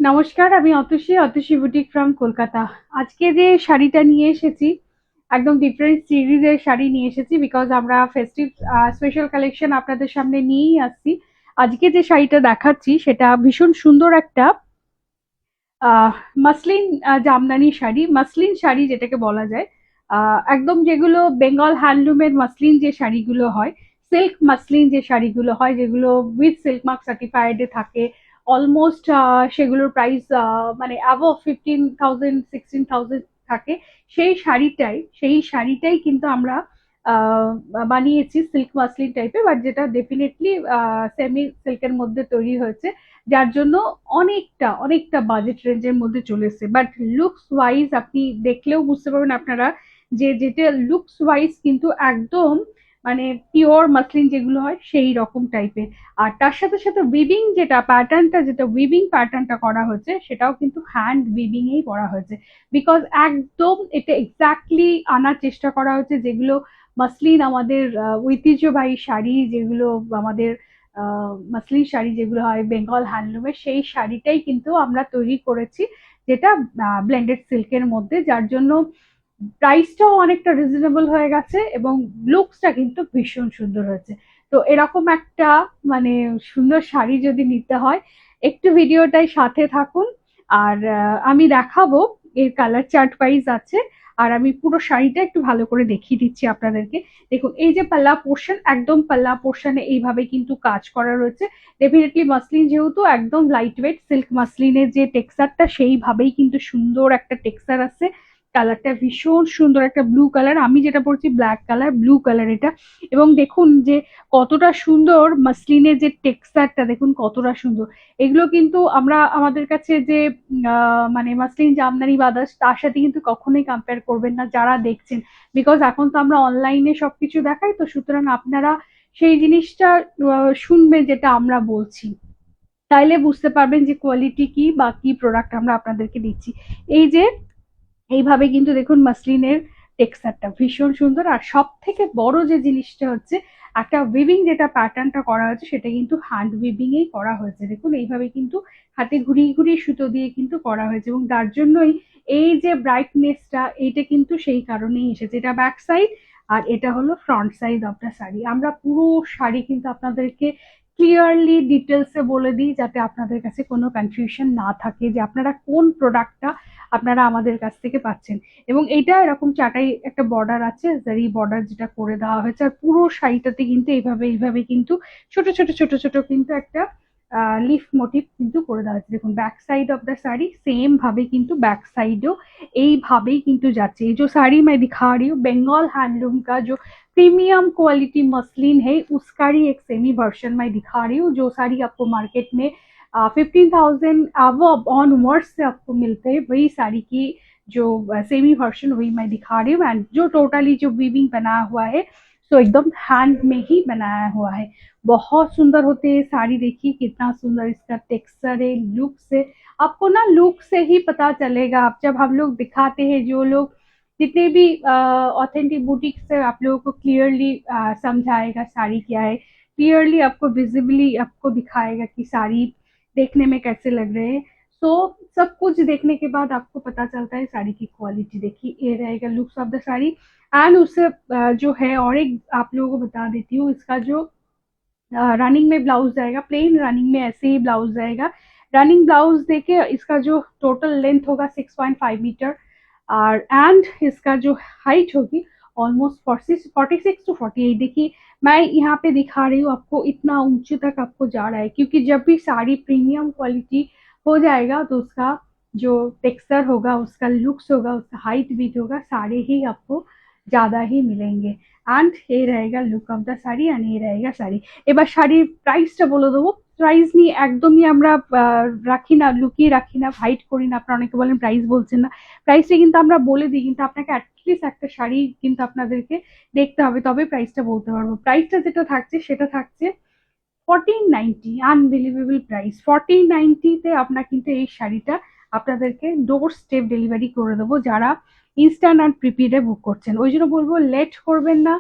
নমস্কার, আমি Atasi boutique from Kolkata. আজকে যে শাড়িটা নিয়ে এসেছি, একদম ডিফারেন্ট সিরিজের শাড়ি নিয়ে এসেছি, বিকজ আমরা ফেস্টিভ স্পেশাল কালেকশন আপনাদের সামনে নিয়েই আসছি। আজকে যে শাড়িটা দেখাচ্ছি সেটা ভীষণ সুন্দর একটা আহ মাসলিন জামদানি শাড়ি, মাসলিন শাড়ি যেটাকে বলা যায়। একদম যেগুলো বেঙ্গল হ্যান্ডলুমের মাসলিন যে শাড়িগুলো হয়, সিল্ক মাসলিন যে শাড়িগুলো হয়, যেগুলো উইথ সিল্ক মার্ক সার্টিফাইডে থাকে, অলমোস্ট সেগুলোর প্রাইস মানে অ্যাবভ 15,000 16,000 থাকে। সেই শাড়িটাই কিন্তু আমরা আহ, বানিয়েছি সিল্ক মাসলিন টাইপের, বাট যেটা ডেফিনেটলি সেমি সিল্কের মধ্যে তৈরি হয়েছে, যার জন্য অনেকটা অনেকটা বাজেট রেঞ্জের মধ্যে চলে এসেছে। বাট লুকস ওয়াইজ আপনি দেখলেও বুঝতে পারবেন আপনারা যে যেটা লুকস ওয়াইজ কিন্তু একদম মানে পিওর মাসলিন যেগুলো হয় সেই রকম টাইপের। আর তার সাথে সাথে উইভিং যেটা প্যাটার্নটা, যেটা উইভিং প্যাটার্নটা করা হয়েছে, সেটাও কিন্তু হ্যান্ড উইভিং এই করা হয়েছে। বিকজ একদম এটা এক্স্যাক্টলি আনার চেষ্টা করা হয়েছে, যেগুলো মাসলিন আমাদের ঐতিহ্যবাহী শাড়ি, যেগুলো আমাদের মাসলিন শাড়ি যেগুলো হয় বেঙ্গল হ্যান্ডলুমের, সেই শাড়িটাই কিন্তু আমরা তৈরি করেছি, যেটা ব্লেন্ডেড সিল্কের মধ্যে, যার জন্য প্রাইসটাও অনেকটা রিজনেবল হয়ে গেছে এবং লুকসটা কিন্তু ভীষণ সুন্দর হয়েছে। তো এরকম একটা মানে সুন্দর শাড়ি যদি নিতে হয়, একটু ভিডিওটাই সাথে থাকুন। আর আমি দেখাবো, এর কালার চার্ট ওয়াইজ আছে। আর আমি পুরো শাড়িটা একটু ভালো করে দেখিয়ে দিচ্ছি আপনাদেরকে। দেখুন, এই যে পাল্লা পোর্শন, একদম পাল্লা পোর্শনে এইভাবে কিন্তু কাজ করা রয়েছে। ডেফিনেটলি মাসলিন যেহেতু একদম লাইট ওয়েট, সিল্ক মাসলিনের যে টেক্সচারটা সেইভাবেই কিন্তু সুন্দর একটা টেক্সচার আছে। কালারটা ভীষণ সুন্দর, একটা ব্লু কালার, আমি যেটা পরছি ব্ল্যাক কালার, ব্লু কালার এটা। এবং দেখুন যে কতটা সুন্দর মাসলিনের যে টেক্সচারটা, দেখুন কতটা সুন্দর। এগুলো কিন্তু আমরা আমাদের কাছে যে মানে মাসলিন জামদানি বাদাস, তার সাথে কিন্তু কখনোই কম্পেয়ার করবেন না যারা দেখছেন। বিকজ এখন তো আমরা অনলাইনে সবকিছু দেখাই, তো সুতরাং আপনারা সেই জিনিসটা শুনবেন যেটা আমরা বলছি, তাইলে বুঝতে পারবেন যে কোয়ালিটি কি বা কি প্রোডাক্ট আমরা আপনাদেরকে দিচ্ছি। এই যে এইভাবে কিন্তু দেখুন মাসলিনের টেক্সচারটা ভীষণ সুন্দর। আর সব থেকে বড় যে জিনিসটা হচ্ছে, একটা উইভিং যেটা প্যাটার্নটা করা হয়েছে, সেটা কিন্তু হ্যান্ড উইভিং এই করা হয়েছে। দেখুন এইভাবে কিন্তু হাতে ঘুরিয়ে ঘুরিয়ে সুতো দিয়ে কিন্তু করা হয়েছে, এবং তার জন্যই এই যে ব্রাইটনেসটা, এইটা কিন্তু সেই কারণেই এসেছে। এটা ব্যাক সাইড, আর এটা হলো front side of the sari. আমরা পুরো শাড়ি কিন্তু আপনাদেরকে ক্লিয়ারলি ডিটেলসে বলে দিই, যাতে আপনাদের কাছে কোনো কনফিউশন না থাকে যে আপনারা কোন প্রোডাক্টটা আপনারা আমাদের কাছ থেকে পাচ্ছেন। এবং এইটা এরকম চাটাই একটা বর্ডার আছে, জারি বর্ডার যেটা করে দেওয়া হয়েছে। আর পুরো শাড়িটাতে কিন্তু এইভাবে এইভাবে কিন্তু ছোট ছোট ছোট ছোট কিন্তু একটা লিফ মোটিভ কিন্তু করে দেওয়া হয়েছে। দেখুন back side of the sari same ভাবে কিন্তু ব্যাक साइडও এইভাবেই কিন্তু যাচ্ছে। এই जो साड़ी मैं दिखा रही हूँ, बंगाल हैंडलूम का जो प्रीमियम क्वालिटी मसलिन है, उसका ही एक सेमी वर्जन मैं दिखा रही हूँ। जो साड़ी आपको मार्केट में 15,000 अब ऑनवर्ड से आपको मिलते हैं, वही साड़ी की जो सेमी वर्जन वही मैं दिखा रही हूँ। एंड जो टोटली जो वीविंग बनाया हुआ है, तो एकदम हैंड में ही बनाया हुआ है। बहुत सुंदर होते हैं साड़ी, देखिए कितना सुंदर इसका टेक्सचर है। लुक से आपको ना, लुक से ही पता चलेगा। आप जब हम लोग दिखाते हैं, जो लोग जितने भी ऑथेंटिक बुटीक से, आप लोगों को क्लियरली समझाएगा साड़ी क्या है, क्लियरली आपको विजिबली आपको दिखाएगा कि साड़ी देखने में कैसे लग रहे हैं। सो सब कुछ देखने के बाद आपको पता चलता है साड़ी की क्वालिटी। देखिए ये रहेगा looks of the sari. And उससे जो है, और एक आप लोगों को बता देती हूँ, इसका जो रनिंग में ब्लाउज जाएगा, प्लेन रनिंग में ऐसे ही ब्लाउज जाएगा। रनिंग ब्लाउज देके इसका जो टोटल लेंथ होगा 6.5 मीटर, और एंड इसका जो हाइट होगी ऑलमोस्ट 46 to 48। देखिए मैं यहाँ पे दिखा रही हूँ आपको, इतना ऊंचे तक आपको जा रहा है, क्योंकि जब भी साड़ी प्रीमियम क्वालिटी हो जाएगा, तो उसका जो टेक्सचर होगा, उसका लुक्स होगा, उसका हाइट बीट होगा, सारे ही आपको ज्यादा ही मिलेंगे। एंड ये रहेगा look of the sari, and এই रहेगा শাড়ি। এবার শাড়ির প্রাইসটা বলে দেবো। প্রাইস নিয়ে একদমই আমরা রাখি না, লুকিয়ে রাখি না, হাইড করি না। আপনারা অনেকে বলেন প্রাইস বলছেন না, প্রাইসটা কিন্তু আমরা বলে দিই, কিন্তু আপনাকে অ্যাটলিস্ট একটা শাড়ি কিন্তু আপনাদেরকে দেখতে হবে, তবে প্রাইসটা বলতে পারবো। প্রাইসটা যেটা থাকছে সেটা থাকছে 1490, আনবিলিভেবল প্রাইস। 1490-তে আপনার কিন্তু এই শাড়িটা আপনাদেরকে ডোর স্টেপ ডেলিভারি করে দেবো, যারা ইনস্ট্যান্ট অ্যান্ড প্রিপেডে বুক করছেন। ওই জন্য বলবো লেট করবেন না।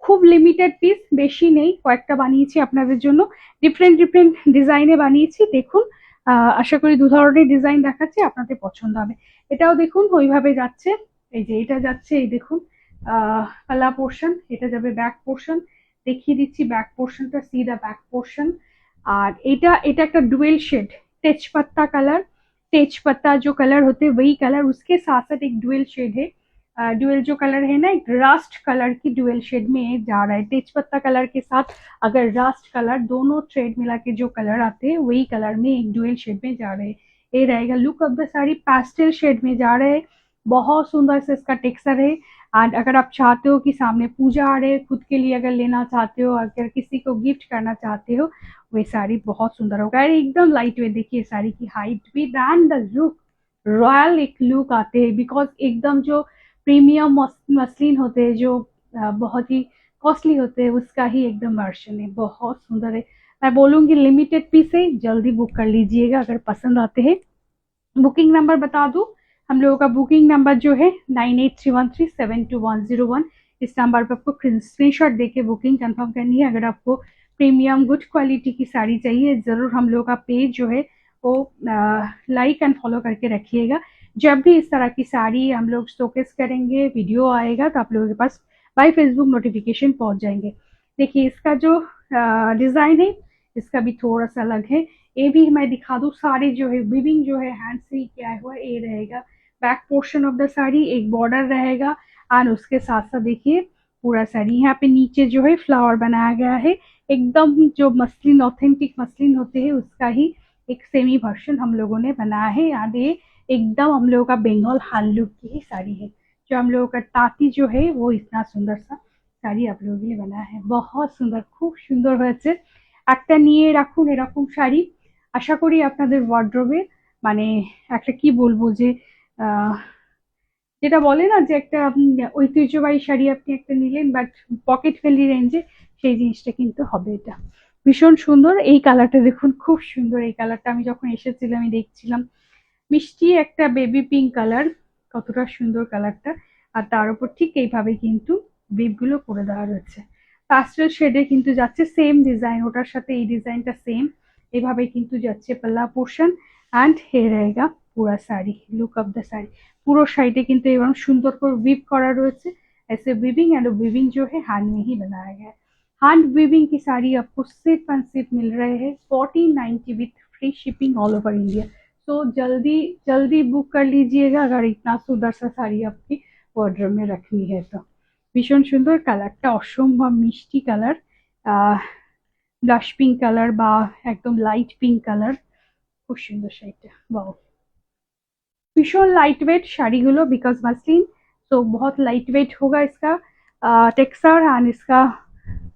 খুব লিমিটেড পিস, বেশি নেই, কয়েকটা বানিয়েছি আপনাদের জন্য, ডিফারেন্ট ডিফারেন্ট ডিজাইনে বানিয়েছি। দেখুন আশা করি দু ধরনের ডিজাইন দেখাচ্ছি, আপনাদের পছন্দ হবে। এটাও দেখুন ওইভাবে যাচ্ছে, এই যে এটা যাচ্ছে, এই দেখুন পাল্লা পোর্শন, এটা যাবে ব্যাক পোর্শন। দেখিয়ে দিচ্ছি ব্যাক পোর্শনটা, সি দা बैक पोर्शन। और এটা এটা একটা डुअल शेड, तेज पत्ता कलर, तेज पत्ता जो कलर होते हैं वही कलर, उसके साथ साथ एक डुअल शेड है। डुअल जो कलर है ना, एक रास्ट कलर की डुअल शेड में जा रहा है, तेज पत्ता कलर के साथ अगर रास्ट कलर, दोनों शेड मिला के जो कलर आते हैं वही कलर में एक डुअल शेड में जा रहे हैं। ये रहेगा look of the sari, pastel shade में जा रहे हैं। बहुत सुंदर से इसका टेक्सचर है। एंड अगर आप चाहते हो कि सामने पूजा आ रहे है, खुद के लिए अगर लेना चाहते हो, अगर किसी को गिफ्ट करना चाहते हो, वो साड़ी बहुत सुंदर होगा। और एकदम लाइट वेट, देखिए साड़ी की हाइट भी, एंड द लुक रॉयल एक लुक आते हैं, बिकॉज एकदम जो प्रीमियम मसलिन होते हैं, जो बहुत ही कॉस्टली होते हैं, उसका ही एकदम वर्जन है, बहुत सुंदर है। मैं बोलूंगी लिमिटेड पीस है, जल्दी बुक कर लीजिएगा अगर पसंद आते हैं। बुकिंग नंबर बता दूं, हम लोगों का बुकिंग नंबर जो है 9831372101। इस नंबर पर आपको स्क्रीनशॉट देके बुकिंग कंफर्म करनी है। अगर आपको प्रीमियम गुड क्वालिटी की साड़ी चाहिए, जरूर हम लोगों का पेज जो है वो लाइक एंड फॉलो करके रखिएगा। जब भी इस तरह की साड़ी हम लोग शोकेस करेंगे, वीडियो आएगा, तो आप लोगों के पास बाय फेसबुक नोटिफिकेशन पहुंच जाएंगे। देखिए इसका जो डिजाइन है, इसका भी थोड़ा सा अलग है। ये भी मैं दिखा दूं, साड़ी जो है विविंग जो है हैंड से किया हुआ है, ये रहेगा back portion of the sari, एक बॉर्डर रहेगा। और उसके साथ साथ देखिए पूरा साड़ी यहाँ पे नीचे जो है फ्लावर बनाया गया है, एकदम जो मसलिन, ऑथेंटिक मसलिन होते हैं उसका ही एक सेमी वर्जन हम लोगों ने बनाया है। याद है, एकदम हम लोगों का बंगाल हैंडलूम की ही साड़ी है। जो हम लोगों का तांती जो है वो इतना सुंदर सा শাড়ি আপনাদের के लिए बनाया है, बहुत সুন্দর, খুব সুন্দর হয়েছে। একটা নিয়ে রাখুন এরকম শাড়ি, আশা করি আপনাদের ওয়ার্ড্রোবে মানে একটা কি বলবো যে আহ, যেটা বলে না যে একটা ঐতিহ্যবাহী শাড়ি আপনি একটা নিলেন বাট পকেট ফ্রেন্ডলি রেঞ্জে, সেই জিনিসটা কিন্তু হবে এটা। ভীষণ সুন্দর এই কালারটা, দেখুন খুব সুন্দর এই কালারটা, আমি যখন এসেছিলাম আমি দেখছিলাম মিষ্টি একটা বেবি পিঙ্ক কালার, কতটা সুন্দর কালারটা। আর তার উপর ঠিক এইভাবে কিন্তু বিপ গুলো করে দেওয়া রয়েছে, পাস্টেল শেডে কিন্তু যাচ্ছে, সেম ডিজাইন, ওটার সাথে এই ডিজাইনটা সেম, এভাবে কিন্তু যাচ্ছে পাল্লা পোর্শন। एंड ये रहेगा पूरा sari, look of the sari. পুরো শাড়িতে কিন্তু এরকম সুন্দর করে উইভ করা রয়েছে, ऐसे वीविंग, एंड वीविंग जो है हैंड में ही बनाया गया है। हैंड वीविंग की साड़ी आपको सिर्फ एंड सिर्फ मिल रहे हैं 1490 with free shipping all over India. तो जल्दी जल्दी बुक कर लीजिएगा अगर इतना सुंदर सा साड़ी आपकी वार्डरोब में रखनी है तो। ভীষণ সুন্দর কালারটা, অসম্ভব মিষ্টি কালার, ব্লাশ পিঙ্ক কালার বা একদম লাইট পিঙ্ক কালার, খুব সুন্দর শাড়িটা, वाओ। भीषण light weight sari Gulo, because muslin, तो बहुत लाइट वेट होगा इसका टेक्सचार, एंड इसका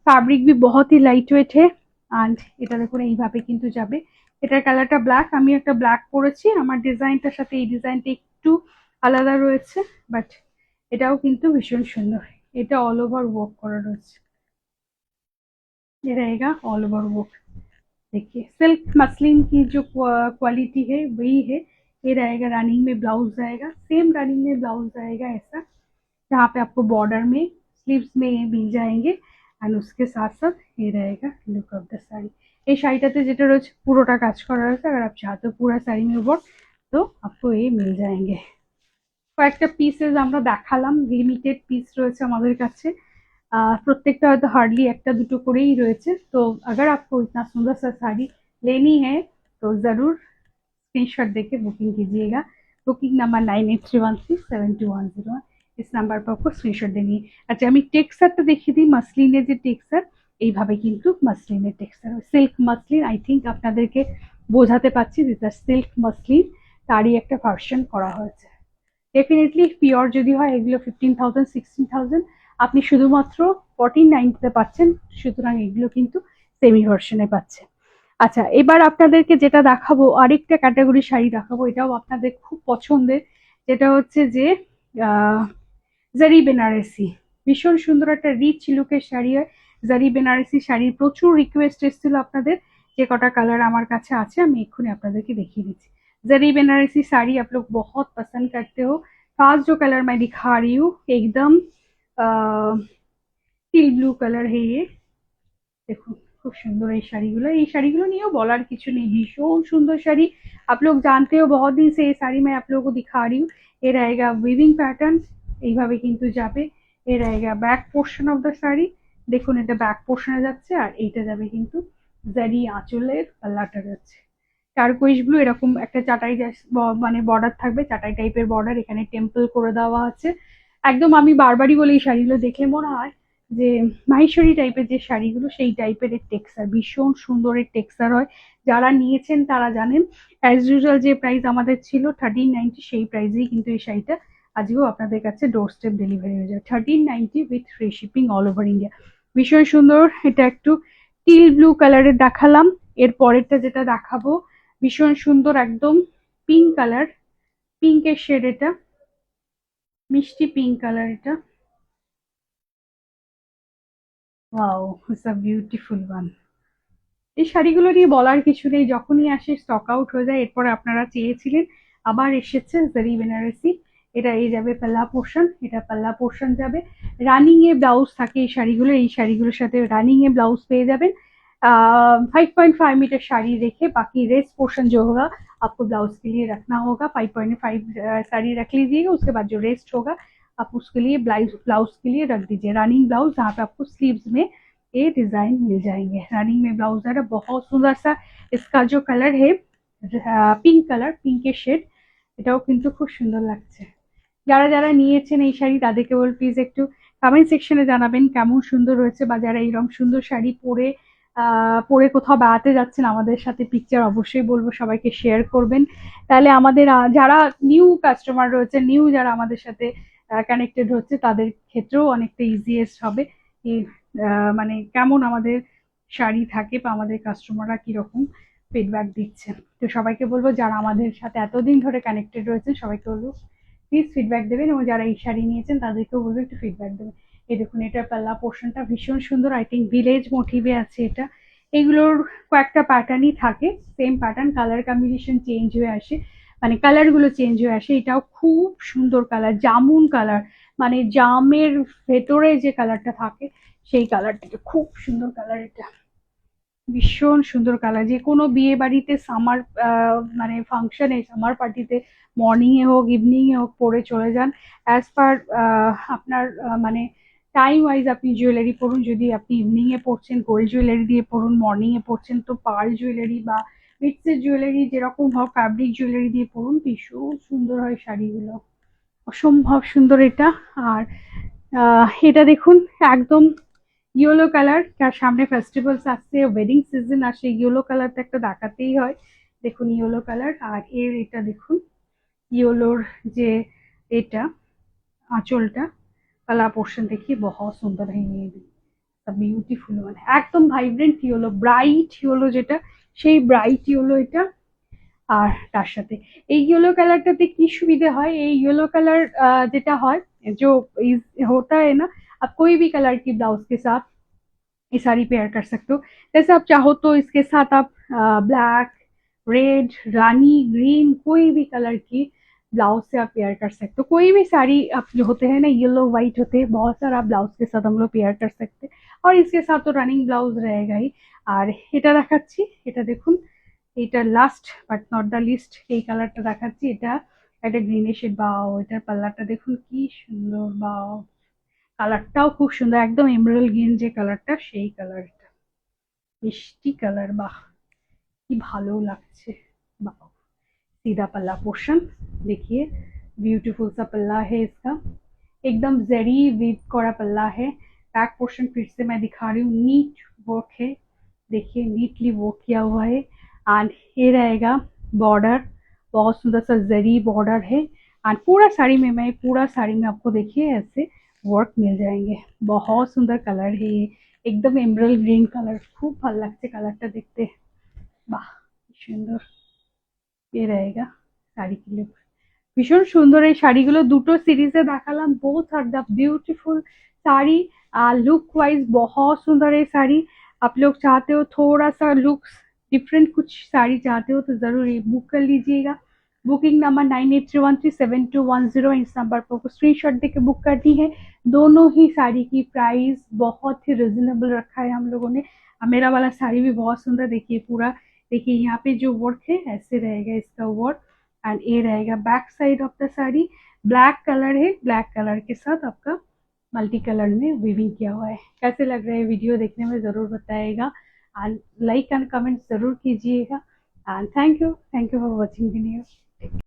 फैब्रिक भी बहुत ही लाइट वेट है। एंड এটা দেখুন এইভাবে কিন্তু যাবে, এটার কালারটা ব্ল্যাক, আমি একটা ব্ল্যাক পরেছি, আমার ডিজাইনটার সাথে এই ডিজাইনটা একটু আলাদা রয়েছে, বাট এটাও কিন্তু ভীষণ সুন্দর। এটা অল ওভার ওয়ার্ক করা রয়েছে, ये रहेगा ऑल ओवर वर्क। देखिए सिल्क मसलिन की जो क्वालिटी है वही है। ये रहेगा रनिंग में ब्लाउज रहेगा, सेम रनिंग में ब्लाउज रहेगा ऐसा, जहाँ पे आपको बॉर्डर में स्लीव्स में ये मिल जाएंगे। एंड उसके साथ साथ ये रहेगा लुक ऑफ द साड़ी। এই শাড়িটাতে যেটা রয়েছে পুরোটা কাজ করা রয়েছে, अगर आप चाहते हो पूरा শাড়ি में वर्क तो आपको ये मिल जाएंगे। কয়েকটা পিসেস আমরা দেখালাম, লিমিটেড পিস রয়েছে আমাদের কাছে, प्रत्येकটা হয়তো हार्डली একটা দুটো করেই রয়েছে। तो अगर आपको इतना सुंदर सा साड़ी लेनी है तो जरूर स्क्रीनशॉट देके बुकिंग कीजिएगा। बुकिंग नंबर 9831372101, इस নাম্বার पर आपको স্ক্রিনশট দেনি। আচ্ছা আমি টেক্সচারটা দেখিয়ে দিই, মাসলিনের যে টেক্সচার, এইভাবে কিন্তু মাসলিনের texture, silk muslin, I think আপনাদেরকে বোঝাতে পারছি যেটা সিল্ক মাসলিন, তারই একটা ভার্সন করা হয়েছে। ডেফিনেটলি পিওর যদি হয় এগুলো 15,000 16,000, আপনি শুধুমাত্র 1490 পাচ্ছেন, সুতরাং এগুলো কিন্তু সেমি ভার্সনে পাচ্ছে। আচ্ছা এবার আপনাদেরকে যেটা দেখাবো, আরেকটা ক্যাটাগরি শাড়ি দেখাবো, এটাও আপনাদের খুব পছন্দের, যেটা হচ্ছে যে জারি বেনারসি। ভীষণ সুন্দর একটা রিচ লুকের শাড়ি হয়, জারি বেনারসি শাড়ির প্রচুর রিকোয়েস্ট এসেছিল আপনাদের, যে কটা কালার আমার কাছে আছে আমি এক্ষুনি আপনাদেরকে দেখিয়ে দিচ্ছি। जरी बनारसी साड़ी आप लोग बहुत पसंद करते हो। फर्स्ट जो कलर मैं दिखा रही हूँ एकदम टील ब्लू कलर है ये, देखो खूब सुंदर ये শাড়িগুলো নিয়েও বলার কিছু নেই, ভীষণ সুন্দর শাড়ি। आप लोग जानते हो बहुत दिन से ये শাড়ি मैं आप लोगों को दिखा रही हूँ। ये रहेगा উইভিং প্যাটার্ন, এইভাবে কিন্তু যাবে। এ रहेगा back portion of the sari, দেখুন এটা ব্যাক পোর্শনে যাচ্ছে, আর এইটা যাবে কিন্তু জারি আঁচলের পাল্লাটা যাচ্ছে। টার্কোইজ ব্লু এরকম একটা চাটাই মানে বর্ডার থাকবে, চাটাই টাইপের বর্ডার, এখানে টেম্পল করে দেওয়া আছে। একদম আমি বারবারই বলি এই শাড়িগুলো দেখলে মনে হয় যে মাহেশ্বরী টাইপের যে শাড়িগুলো সেই টাইপের এর টেক্সচার, ভীষণ সুন্দর এর টেক্সচার হয়। যারা নিয়েছেন তারা জানেন। অ্যাজ ইউজুয়াল যে প্রাইস আমাদের ছিল 1390, সেই প্রাইসেই কিন্তু এই শাড়িটা আজকেও আপনাদের কাছে ডোর স্টেপ ডেলিভারি হয়ে যাবে 1390 with free shipping all over India. ভীষণ সুন্দর। এটা একটু টিল ব্লু কালারের দেখালাম। এর পরেরটা যেটা দেখাবো ভীষণ সুন্দর, একদম পিঙ্ক কালার, পিঙ্কের শেড, এটা মিষ্টি পিঙ্ক কালার। এটা wow, it's a beautiful one. এই শাড়িগুলো নিয়ে বলার কিছু নেই, যখনই আসে স্টক আউট হয়ে যায়। এরপরে আপনারা চেয়েছিলেন, আবার এসেছে জারি বেনারসি। এটা এই যাবে পাল্লা পোর্শন, এটা পাল্লা পোর্শন যাবে। রানিং এ ব্লাউজ থাকে এই শাড়িগুলো, এই শাড়িগুলোর সাথে রানিং এ ब्लाउज পেয়ে যাবেন। 5.5 मीटर साड़ी रेखे, बाकी रेस्ट पोर्शन जो होगा आपको ब्लाउज के लिए रखना होगा। 5.5 साड़ी रख लीजिएगा, उसके बाद जो रेस्ट होगा आप उसके लिए ब्लाउज ब्लाउज के लिए रख दीजिए। रनिंग ब्लाउज जहाँ पे आपको स्लीव्स में ये डिजाइन मिल जाएंगे। रनिंग में ब्लाउज है बहुत सुंदर सा। इसका जो कलर है पिंक कलर, पिंक शेड, এটাও কিন্তু খুব সুন্দর লাগছে। যারা যারা নিয়েছেন এই শাড়ি তাদেরকে বল প্লিজ একটু কমেন্ট সেকশনে জানাবেন কেমন সুন্দর হয়েছে, বা যারা এইরকম সুন্দর শাড়ি পরে পরে কোথাও বেড়াতে যাচ্ছেন আমাদের সাথে পিকচার অবশ্যই বলবো সবাইকে শেয়ার করবেন। তাহলে আমাদের যারা নিউ কাস্টমার রয়েছে, নিউ যারা আমাদের সাথে কানেক্টেড হচ্ছে তাদের ক্ষেত্রেও অনেকটা ইজিয়েস্ট হবে। মানে কেমন আমাদের শাড়ি থাকে বা আমাদের কাস্টমাররা কিরকম ফিডব্যাক দিচ্ছে। তো সবাইকে বলবো যারা আমাদের সাথে এতদিন ধরে কানেক্টেড রয়েছেন সবাইকে বলবো প্লিজ ফিডব্যাক দেবেন, এবং যারা এই শাড়ি নিয়েছেন তাদেরকেও বলবো একটু ফিডব্যাক দেবেন। এই দেখুন এটার পাল্লা পোর্শনটা ভীষণ সুন্দর, আই থিঙ্ক ভিলেজ মোটিভে আছে এটা। এগুলোর কয়েকটা প্যাটার্নই থাকে, same pattern, colour combination change হয়ে আসে, মানে কালার গুলো চেঞ্জ হয়ে আসে। এটাও খুব সুন্দর কালার, জামুন কালার, মানে জামের ভেতরে যে কালারটা থাকে সেই কালারটা, খুব সুন্দর কালার। এটা ভীষণ সুন্দর কালার, যে কোনো বিয়ে বাড়িতে সামার মানে ফাংশনে, সামার পার্টিতে মর্নিং এ হোক ইভিনিং এ হোক পরে চলে যান। অ্যাজ পার আপনার মানে টাইম ওয়াইজ আপনি জুয়েলারি পরুন, যদি আপনি ইভিনিং এ পরছেন গোল্ড জুয়েলারি দিয়ে পরুন, মর্নিং এ পরছেন তো পার্ল জুয়েলারি বা মিক্সের জুয়েলারি যেরকম হোক ফ্যাব্রিক জুয়েলারি দিয়ে পরুন, ভীষণ সুন্দর হয় শাড়িগুলো, অসম্ভব সুন্দর এটা। আর এটা দেখুন একদম ইয়েলো কালার, তার সামনে ফেস্টিভ্যালস আসছে, ওয়েডিং সিজন আসে, ইয়েলো কালারটা একটা দেখাতেই হয়। দেখুন ইয়েলো কালার, আর এর এটা দেখুন ইয়েলোর যে এটা আঁচলটা, কালা পোর্শন देखिए बहुत सुंदर है ये भी, বিউটিফুল, মানে একদম ভাইব্রেন্ট ইয়েলো, ব্রাইট ইয়েলো যেটা, সেই ব্রাইট ইয়েলো এটা। আর তার সাথে এই ইয়েলো কালারটাতে কি সুবিধে হয়, এই ইয়েলো কালার যেটা হয় जो होता है ना, आप कोई भी कलर की ब्लाउज के साथ ये साड़ी पेयर कर सकते हो। जैसे आप चाहो तो इसके साथ आप ब्लैक, रेड, रानी ग्रीन, कोई भी कलर की ब्लाउज से आप पेयर कर सकते हो। कोई भी साड़ी आप जो होते हैं ना येलो व्हाइट होते हैं, बहुत सारा ब्लाउज के साथ हम लोग पेयर कर सकते हैं। और इसके साथ तो रनिंग ब्लाउज रहेगा ही। আর এটা দেখাচ্ছি, এটা দেখুন, এটা last but not the least, এই কালারটা দেখাচ্ছি। এটা একটা গ্রিনের শেড, বাও এটার পাল্লাটা দেখুন কি সুন্দর, বাও কালারটাও খুব সুন্দর, একদম এমরাল্ড গ্রিন যে কালারটা সেই কালারটা, মিষ্টি কালার, বাহ কি ভালো লাগছে। বাহ, सीधा पल्ला पोर्शन देखिए, ब्यूटीफुल सा पल्ला है इसका, एकदम जरी वीव करा पल्ला है। बैक पोर्शन फिर से मैं दिखा रही हूँ, नीट वर्क है, देखिए नीटली वर्क किया हुआ है। एंड ये रहेगा बॉर्डर, बहुत सुंदर सा जरी बॉर्डर है। एंड पूरा साड़ी में, मैं पूरा साड़ी में आपको देखिए ऐसे वर्क मिल जाएंगे। बहुत सुंदर कलर है ये, एकदम एमराल्ड ग्रीन कलर, खूब ভালো লাগছে কালারটা দেখতে, বাহ সুন্দর। এ रहेगा শাড়ি की लुक, ভীষণ সুন্দর এই শাড়িগুলো, দুটো সিরিজে দেখালাম, both are the beautiful sari. Look wise बहुत सुंदर है साड़ी। आप लोग चाहते हो थोड़ा सा लुक्स डिफरेंट कुछ साड़ी चाहते हो तो जरूर ये बुक कर लीजिएगा। बुकिंग नंबर 9831372110, इस नंबर पर स्क्रीनशॉट देके बुक करनी है। दोनों ही साड़ी की प्राइस बहुत ही रिजनेबल रखा है हम लोगों ने, मेरा वाला साड़ी भी बहुत सुंदर, देखिए पूरा, देखिए यहाँ पे जो वर्क है ऐसे रहेगा इसका वर्क। एंड ये रहेगा back side of the sari. Black colour है, ब्लैक कलर के साथ आपका मल्टी कलर में वीविंग किया हुआ है। कैसे लग रहा है वीडियो देखने में ज़रूर बताइएगा, एंड लाइक एंड कमेंट ज़रूर कीजिएगा। And thank you for watching video.